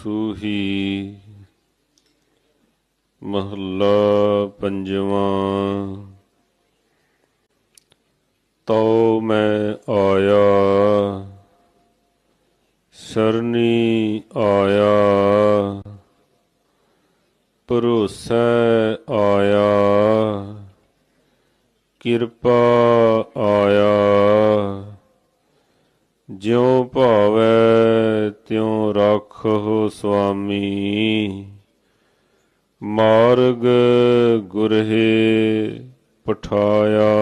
ਸੂਹੀ। ਮਹੱਲਾ ਪੰਜਵਾਂ। ਤਉ ਮੈਂ ਆਇਆ ਸਰਨੀ ਆਇਆ, ਭਰੋਸੈ ਆਇਆ, ਕਿਰਪਾ ਆਇਆ। ਜਿਉ ਭਾਵੈ ਤਿਉ ਰਾਖਹੁ ਸੁਆਮੀ, ਮਾਰਗ ਗੁਰਹੇ ਪਠਾਇਆ।